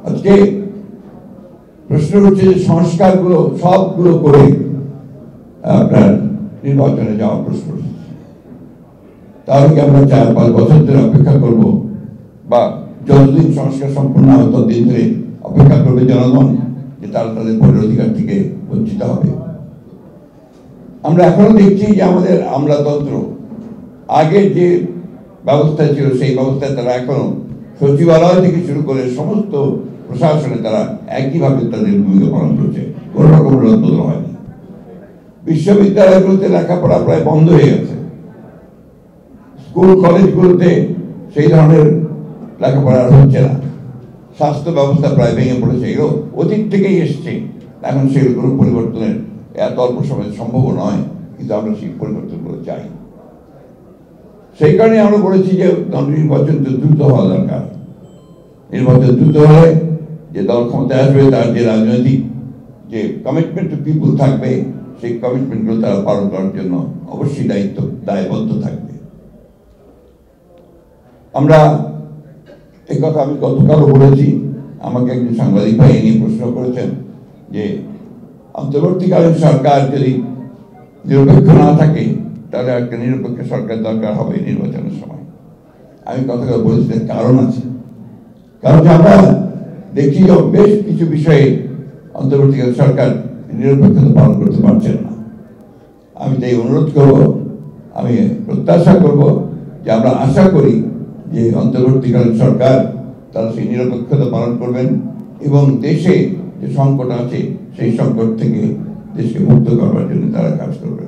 আজকে প্রশ্ন হচ্ছে যে সংস্কারগুলো সবগুলো করে আপনার নির্বাচনে যাওয়ার প্রশ্ন উঠেছে। তাহলে কি আমরা 4-5 বছর ধরে অপেক্ষা করব, বা যতদিন সংস্কার সম্পূর্ণ হবে ততদিন ধরে অপেক্ষা করবে জনগণ যে তারা তাদের ভোটের অধিকার থেকে বঞ্চিত হবে? আমরা এখনো দেখছি যে আমাদের আমলাতন্ত্র আগে যে ব্যবস্থা ছিল সেই ব্যবস্থায় তারা এখনো সচিবালয় থেকে শুরু করে সমস্ত প্রশাসনে তারা একইভাবে তাদের ভূমিকা পালন করছে, কোন রকম রদবদল হয়নি। বিশ্ববিদ্যালয়গুলোতে লেখাপড়া প্রায় বন্ধ হয়ে গেছে, স্কুল কলেজগুলোতে সেই ধরনের লেখাপড়া আর হচ্ছে না, স্বাস্থ্য ব্যবস্থা প্রায় ভেঙে পড়েছে। এগুলো অতীত থেকেই এসছে, এখন সেগুলো কোনো পরিবর্তনের এত অল্প সময় সম্ভব নয়, কিন্তু আমরা সেই পরিবর্তনগুলো চাই। সেই কারণে আমরা বলেছি যে নির্বাচন দ্রুত হওয়া দরকার। নির্বাচন দ্রুত হলে যে দল ক্ষমতায় আসবে তার যে রাজনৈতিক যে কমিটমেন্ট টু পিপুল থাকবে, সেই কমিটমেন্টগুলো তারা পালন করার জন্য অবশ্যই দায়বদ্ধ থাকবে। আমরা এই কথা আমি গতকালও বলেছি, আমাকে একজন সাংবাদিক ভাই নিয়ে প্রশ্ন করেছেন যে অন্তর্বর্তীকালীন সরকার যদি নিরপেক্ষ না থাকে তাহলে একটা নিরপেক্ষ সরকার দরকার হবে নির্বাচনের সময়। আমি কথা বলেছি কারণ আছে, কারণ আমরা দেখি যে বেশ কিছু বিষয়ে অন্তর্বর্তীকালীন সরকার নিরপেক্ষতা পালন করতে পারছেন না। আমি তাই অনুরোধ করব, আমি প্রত্যাশা করব যে আমরা আশা করি যে অন্তর্বর্তীকালীন সরকার তারা সেই নিরপেক্ষতা পালন করবেন এবং দেশে যে সংকট আছে সেই সংকট থেকে দেশকে মুক্ত করবার জন্য তারা কাজ করবেন।